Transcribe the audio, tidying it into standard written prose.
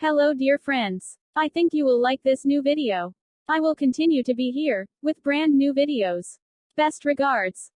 Hello dear friends. I think you will like this new video. I will continue to be here, with brand new videos. Best regards.